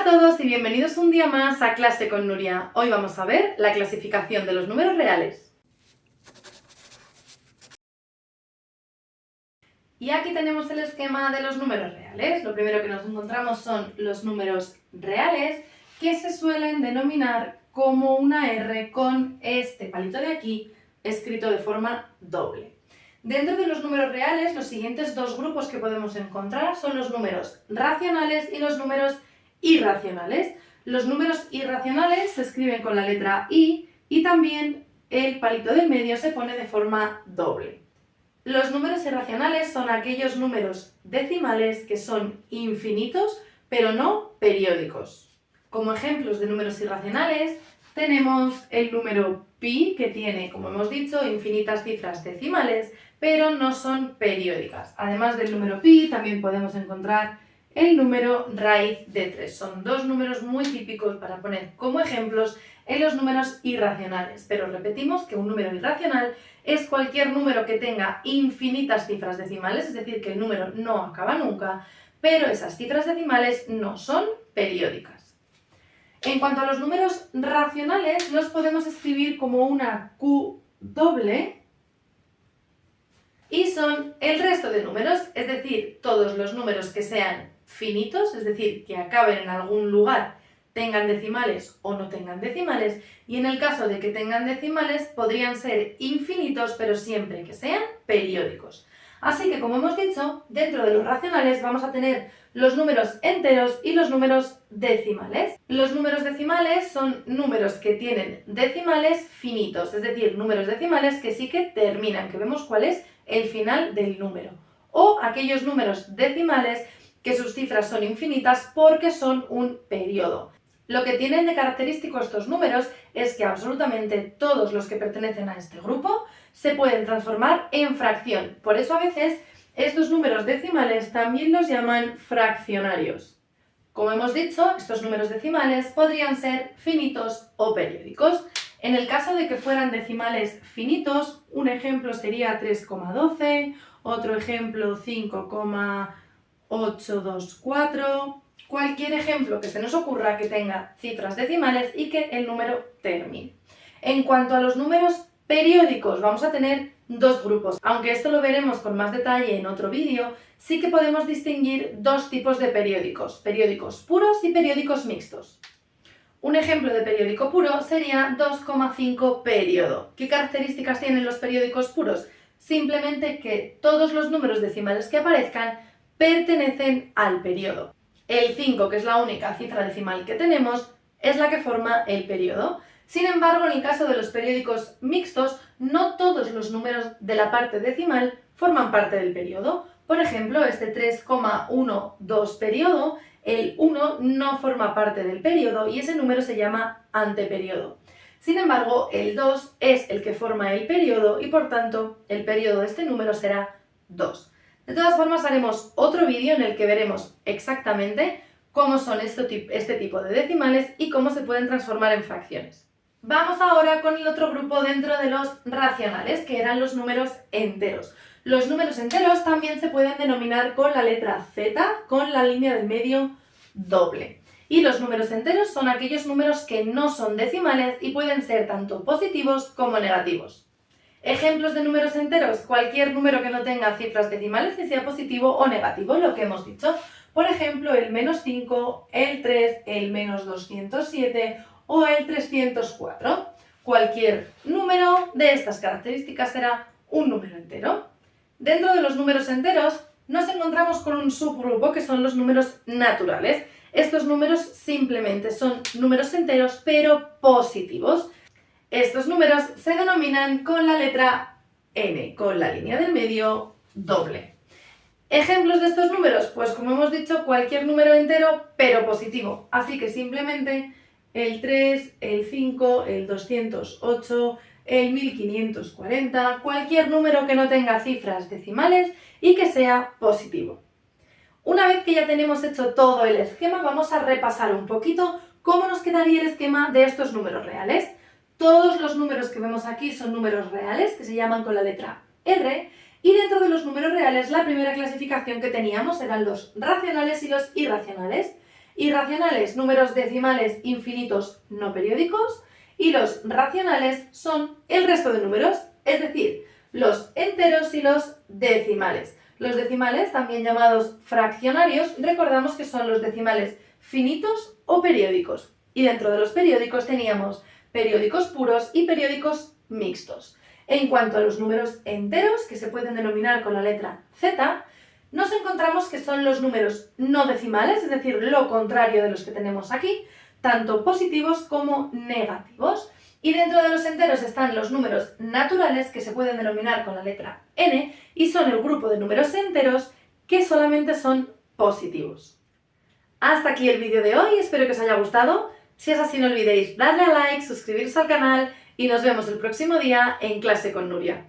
Hola a todos y bienvenidos un día más a Clase con Nuria. Hoy vamos a ver la clasificación de los números reales. Y aquí tenemos el esquema de los números reales. Lo primero que nos encontramos son los números reales, que se suelen denominar como una R con este palito de aquí escrito de forma doble. Dentro de los números reales, los siguientes dos grupos que podemos encontrar son los números racionales y los números irracionales. Los números irracionales se escriben con la letra I y también el palito del medio se pone de forma doble. Los números irracionales son aquellos números decimales que son infinitos pero no periódicos. Como ejemplos de números irracionales tenemos el número pi, que tiene, como hemos dicho, infinitas cifras decimales pero no son periódicas. Además del número pi también podemos encontrar el número raíz de 3. Son dos números muy típicos para poner como ejemplos en los números irracionales. Pero repetimos que un número irracional es cualquier número que tenga infinitas cifras decimales, es decir, que el número no acaba nunca, pero esas cifras decimales no son periódicas. En cuanto a los números racionales, los podemos escribir como una Q doble y son el resto de números, es decir, todos los números que sean finitos, es decir, que acaben en algún lugar, tengan decimales o no tengan decimales, y en el caso de que tengan decimales podrían ser infinitos, pero siempre que sean periódicos. Así que, como hemos dicho, dentro de los racionales vamos a tener los números enteros y los números decimales. Los números decimales son números que tienen decimales finitos, es decir, números decimales que sí que terminan, que vemos cuál es el final del número. O aquellos números decimales que sus cifras son infinitas porque son un periodo. Lo que tienen de característico estos números es que absolutamente todos los que pertenecen a este grupo se pueden transformar en fracción. Por eso a veces estos números decimales también los llaman fraccionarios. Como hemos dicho, estos números decimales podrían ser finitos o periódicos. En el caso de que fueran decimales finitos, un ejemplo sería 3,12, otro ejemplo 5,824... Cualquier ejemplo que se nos ocurra que tenga cifras decimales y que el número termine. En cuanto a los números periódicos, vamos a tener dos grupos. Aunque esto lo veremos con más detalle en otro vídeo, sí que podemos distinguir dos tipos de periódicos: periódicos puros y periódicos mixtos. Un ejemplo de periódico puro sería 2,5 periodo. ¿Qué características tienen los periódicos puros? Simplemente que todos los números decimales que aparezcan pertenecen al periodo. El 5, que es la única cifra decimal que tenemos, es la que forma el periodo. Sin embargo, en el caso de los periódicos mixtos, no todos los números de la parte decimal forman parte del periodo. Por ejemplo, este 3,12 periodo, el 1 no forma parte del periodo y ese número se llama anteperiodo. Sin embargo, el 2 es el que forma el periodo y por tanto el periodo de este número será 2. De todas formas, haremos otro vídeo en el que veremos exactamente cómo son este tipo de decimales y cómo se pueden transformar en fracciones. Vamos ahora con el otro grupo dentro de los racionales, que eran los números enteros. Los números enteros también se pueden denominar con la letra Z, con la línea del medio doble. Y los números enteros son aquellos números que no son decimales y pueden ser tanto positivos como negativos. Ejemplos de números enteros: cualquier número que no tenga cifras decimales y sea positivo o negativo, lo que hemos dicho. Por ejemplo, el -5, el 3, el -207 o el 304. Cualquier número de estas características será un número entero. Dentro de los números enteros nos encontramos con un subgrupo que son los números naturales. Estos números simplemente son números enteros pero positivos. Estos números se denominan con la letra N, con la línea del medio doble. ¿Ejemplos de estos números? Pues como hemos dicho, cualquier número entero pero positivo. Así que simplemente el 3, el 5, el 208, el 1540, cualquier número que no tenga cifras decimales y que sea positivo. Una vez que ya tenemos hecho todo el esquema, vamos a repasar un poquito cómo nos quedaría el esquema de estos números reales. Todos los números que vemos aquí son números reales, que se llaman con la letra R, y dentro de los números reales la primera clasificación que teníamos eran los racionales y los irracionales. Irracionales, números decimales infinitos no periódicos, y los racionales son el resto de números, es decir, los enteros y los decimales. Los decimales, también llamados fraccionarios, recordamos que son los decimales finitos o periódicos. Y dentro de los periódicos teníamos periódicos puros y periódicos mixtos. En cuanto a los números enteros, que se pueden denominar con la letra Z, nos encontramos que son los números no decimales, es decir, lo contrario de los que tenemos aquí, tanto positivos como negativos. Y dentro de los enteros están los números naturales, que se pueden denominar con la letra N, y son el grupo de números enteros que solamente son positivos. Hasta aquí el vídeo de hoy, espero que os haya gustado. Si es así, no olvidéis darle a like, suscribiros al canal y nos vemos el próximo día en Clase con Nuria.